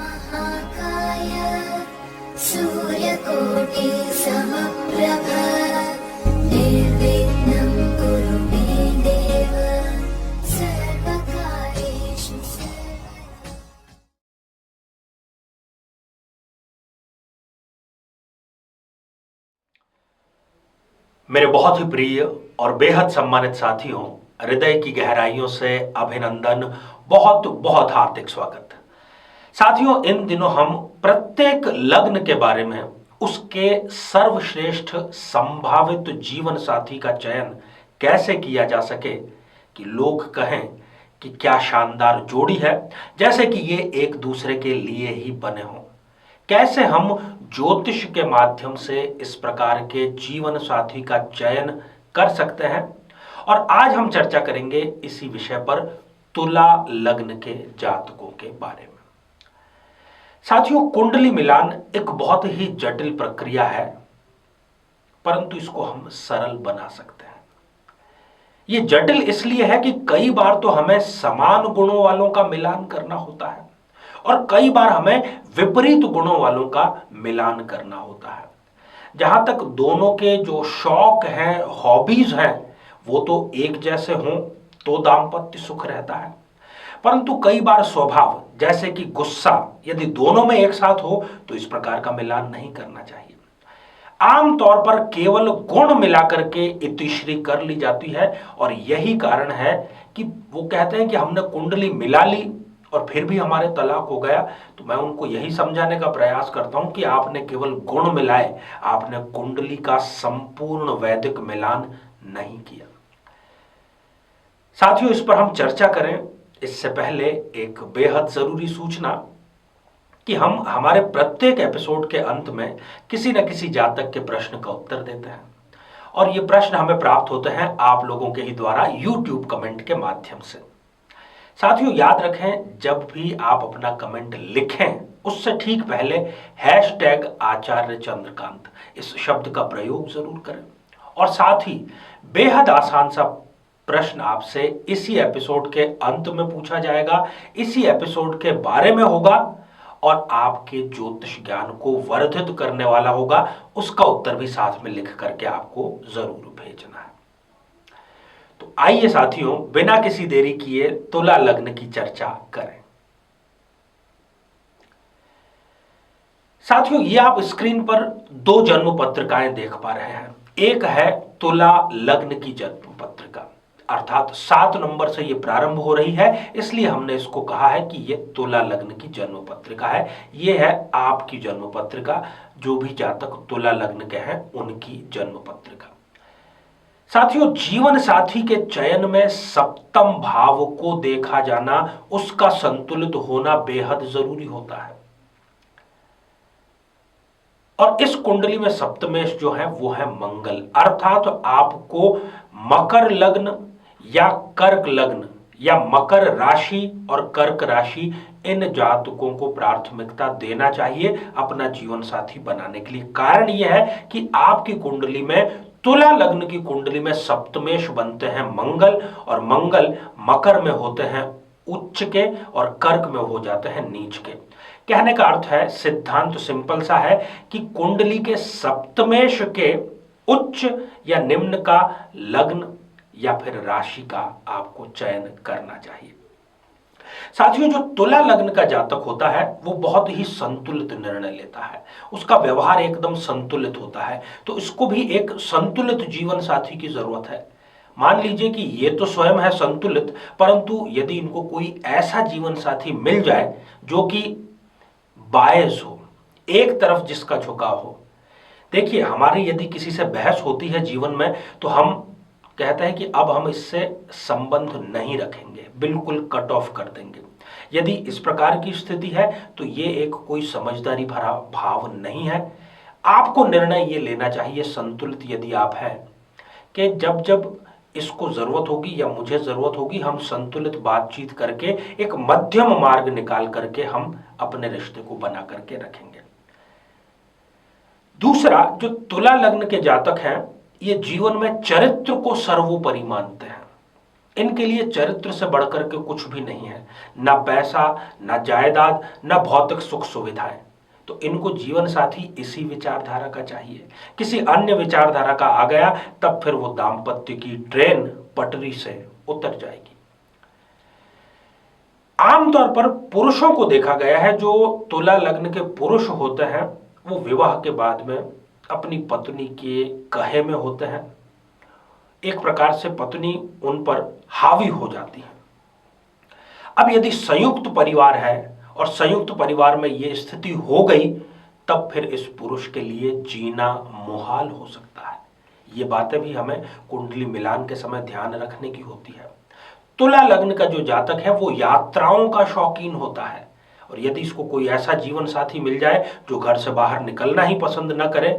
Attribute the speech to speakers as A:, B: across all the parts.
A: महाकाय सूर्यकोटि समप्रभ निर्विघ्नं कुरु मे देव सर्वकार्येषु सर्वदा।
B: मेरे बहुत ही प्रिय और बेहद सम्मानित साथियों, हृदय की गहराइयों से अभिनंदन, बहुत बहुत हार्दिक स्वागत। साथियों, इन दिनों हम प्रत्येक लग्न के बारे में उसके सर्वश्रेष्ठ संभावित जीवन साथी का चयन कैसे किया जा सके कि लोग कहें कि क्या शानदार जोड़ी है, जैसे कि ये एक दूसरे के लिए ही बने हों। कैसे हम ज्योतिष के माध्यम से इस प्रकार के जीवन साथी का चयन कर सकते हैं, और आज हम चर्चा करेंगे इसी विषय पर, तुला लग्न के जातकों के बारे में। साथियों, कुंडली मिलान एक बहुत ही जटिल प्रक्रिया है, परंतु इसको हम सरल बना सकते हैं। यह जटिल इसलिए है कि कई बार तो हमें समान गुणों वालों का मिलान करना होता है और कई बार हमें विपरीत गुणों वालों का मिलान करना होता है। जहां तक दोनों के जो शौक हैं, हॉबीज हैं, वो तो एक जैसे हों तो दाम्पत्य सुख रहता है, परंतु कई बार स्वभाव जैसे कि गुस्सा यदि दोनों में एक साथ हो तो इस प्रकार का मिलान नहीं करना चाहिए। आमतौर पर केवल गुण मिलाकर के इतिश्री कर ली जाती है, और यही कारण है कि वो कहते हैं कि हमने कुंडली मिला ली और फिर भी हमारे तलाक हो गया। तो मैं उनको यही समझाने का प्रयास करता हूं कि आपने केवल गुण मिलाए, आपने कुंडली का संपूर्ण वैदिक मिलान नहीं किया। साथियों, इस पर हम चर्चा करें इससे पहले एक बेहद जरूरी सूचना कि हम हमारे प्रत्येक एपिसोड के अंत में किसी न किसी जातक के प्रश्न का उत्तर देते हैं, और ये प्रश्न हमें प्राप्त होते हैं आप लोगों के ही द्वारा यूट्यूब कमेंट के माध्यम से। साथियों, याद रखें, जब भी आप अपना कमेंट लिखें उससे ठीक पहले हैशटैग आचार्य चंद्रकांत इस शब्द का प्रयोग जरूर करें, और साथ ही बेहद आसान सा प्रश्न आपसे इसी एपिसोड के अंत में पूछा जाएगा, इसी एपिसोड के बारे में होगा और आपके ज्योतिष ज्ञान को वर्धित करने वाला होगा। उसका उत्तर भी साथ में लिख करके आपको जरूर भेजना है। तो आइए साथियों, बिना किसी देरी किए तुला लग्न की चर्चा करें। साथियों, ये आप स्क्रीन पर दो जन्म पत्रिकाएं देख पा रहे हैं। एक है तुला लग्न की जन्म पत्रिका, अर्थात 7 नंबर से ये प्रारंभ हो रही है, इसलिए हमने इसको कहा है कि ये तुला लग्न की जन्म पत्रिका है। ये है आपकी जन्म पत्रिका, जो भी जातक तुला लग्न के हैं उनकी जन्म पत्रिका। साथियों, जीवन साथी के चयन में सप्तम भाव को देखा जाना, उसका संतुलित होना बेहद जरूरी होता है। और इस कुंडली में सप्तमेश जो है वो है मंगल, अर्थात आपको मकर लग्न या कर्क लग्न या मकर राशि और कर्क राशि, इन जातकों को प्राथमिकता देना चाहिए अपना जीवन साथी बनाने के लिए। कारण यह है कि आपकी कुंडली में, तुला लग्न की कुंडली में सप्तमेश बनते हैं मंगल, और मंगल मकर में होते हैं उच्च के और कर्क में हो जाते हैं नीच के। कहने का अर्थ है, सिद्धांत सिंपल सा है कि कुंडली के सप्तमेश के उच्च या निम्न का लग्न या फिर राशि का आपको चयन करना चाहिए। साथियों, जो तुला लग्न का जातक होता है वो बहुत ही संतुलित निर्णय लेता है, उसका व्यवहार एकदम संतुलित होता है। तो इसको भी एक संतुलित जीवन साथी की जरूरत है। मान लीजिए कि ये तो स्वयं है संतुलित, परंतु यदि इनको कोई ऐसा जीवन साथी मिल जाए जो कि बायस हो, एक तरफ जिसका झुकाव हो। देखिए, हमारी यदि किसी से बहस होती है जीवन में, तो हम कहते हैं कि अब हम इससे संबंध नहीं रखेंगे, बिल्कुल कट ऑफ कर देंगे। यदि इस प्रकार की स्थिति है तो ये एक कोई समझदारी भरा भाव नहीं है। आपको निर्णय ये लेना चाहिए, संतुलित यदि आप हैं, कि जब जब इसको जरूरत होगी या मुझे जरूरत होगी, हम संतुलित बातचीत करके एक मध्यम मार्ग निकाल करके हम अपने रिश्ते को बना करके रखेंगे। दूसरा, जो तुला लग्न के जातक हैं, ये जीवन में चरित्र को सर्वोपरि मानते हैं। इनके लिए चरित्र से बढ़कर के कुछ भी नहीं है, ना पैसा, ना जायदाद, ना भौतिक सुख सुविधाएं। तो इनको जीवन साथी इसी विचारधारा का चाहिए। किसी अन्य विचारधारा का आ गया तब फिर वो दाम्पत्य की ट्रेन पटरी से उतर जाएगी। आमतौर पर पुरुषों को देखा गया है, जो तुला लग्न के पुरुष होते हैं वो विवाह के बाद में अपनी पत्नी के कहे में होते हैं। एक प्रकार से पत्नी उन पर हावी हो जाती है। अब यदि संयुक्त परिवार है और संयुक्त परिवार में यह स्थिति हो गई, तब फिर इस पुरुष के लिए जीना मुहाल हो सकता है। ये बातें भी हमें कुंडली मिलान के समय ध्यान रखने की होती है। तुला लग्न का जो जातक है वो यात्राओं का शौकीन होता है, और यदि इसको कोई ऐसा जीवन साथी मिल जाए जो घर से बाहर निकलना ही पसंद न करे,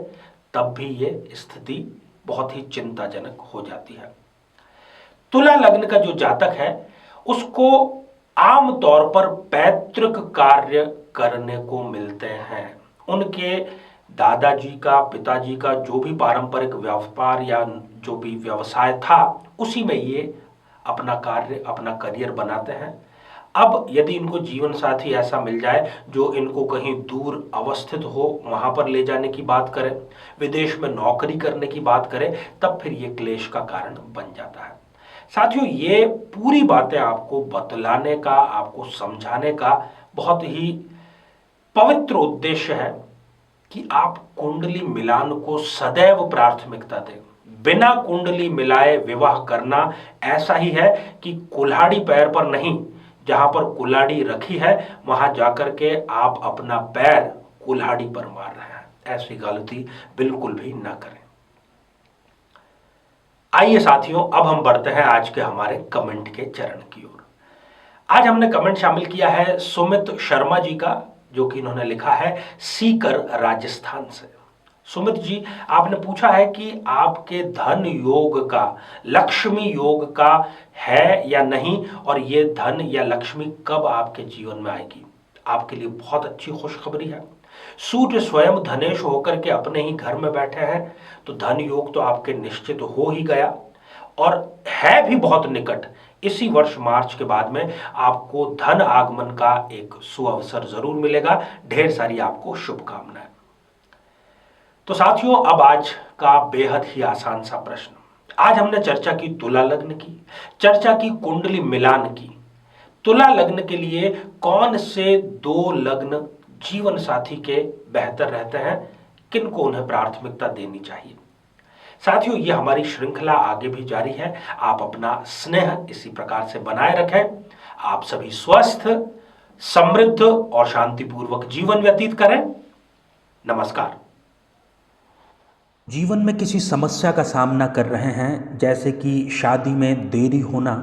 B: तब भी ये स्थिति बहुत ही चिंताजनक हो जाती है। तुला लग्न का जो जातक है उसको आमतौर पर पैतृक कार्य करने को मिलते हैं। उनके दादाजी का, पिताजी का जो भी पारंपरिक व्यापार या जो भी व्यवसाय था, उसी में ये अपना कार्य, अपना करियर बनाते हैं। अब यदि इनको जीवन साथी ऐसा मिल जाए जो इनको कहीं दूर अवस्थित हो, वहां पर ले जाने की बात करे, विदेश में नौकरी करने की बात करे, तब फिर ये क्लेश का कारण बन जाता है। साथियों, ये पूरी बातें आपको बतलाने का, आपको समझाने का बहुत ही पवित्र उद्देश्य है कि आप कुंडली मिलान को सदैव प्राथमिकता दें। बिना कुंडली मिलाए विवाह करना ऐसा ही है कि कुल्हाड़ी पैर पर नहीं, जहां पर कुल्हाड़ी रखी है वहां जाकर के आप अपना पैर कुल्हाड़ी पर मार रहे हैं। ऐसी गलती बिल्कुल भी ना करें। आइए साथियों, अब हम बढ़ते हैं आज के हमारे कमेंट के चरण की ओर। आज हमने कमेंट शामिल किया है सुमित शर्मा जी का, जो कि इन्होंने लिखा है सीकर राजस्थान से। सुमित जी, आपने पूछा है कि आपके धन योग का, लक्ष्मी योग का है या नहीं, और ये धन या लक्ष्मी कब आपके जीवन में आएगी। आपके लिए बहुत अच्छी खुशखबरी है। सूर्य स्वयं धनेश होकर के अपने ही घर में बैठे हैं, तो धन योग तो आपके निश्चित हो ही गया, और है भी बहुत निकट। इसी वर्ष मार्च के बाद में आपको धन आगमन का एक सुअवसर जरूर मिलेगा। ढेर सारी आपको शुभकामनाएं। तो साथियों, अब आज का बेहद ही आसान सा प्रश्न। आज हमने चर्चा की तुला लग्न की, चर्चा की कुंडली मिलान की। तुला लग्न के लिए कौन से 2 लग्न जीवन साथी के बेहतर रहते हैं, किनको उन्हें प्राथमिकता देनी चाहिए। साथियों, ये हमारी श्रृंखला आगे भी जारी है। आप अपना स्नेह इसी प्रकार से बनाए रखें। आप सभी स्वस्थ, समृद्ध और शांतिपूर्वक जीवन व्यतीत करें। नमस्कार।
C: जीवन में किसी समस्या का सामना कर रहे हैं, जैसे कि शादी में देरी होना,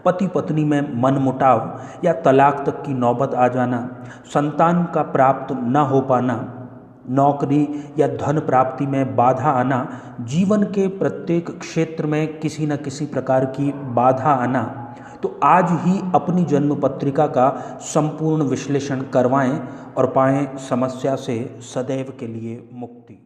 C: पति पत्नी में मनमुटाव या तलाक तक की नौबत आ जाना, संतान का प्राप्त न हो पाना, नौकरी या धन प्राप्ति में बाधा आना, जीवन के प्रत्येक क्षेत्र में किसी न किसी प्रकार की बाधा आना, तो आज ही अपनी जन्म पत्रिका का संपूर्ण विश्लेषण करवाएं और पाएं समस्या से सदैव के लिए मुक्ति।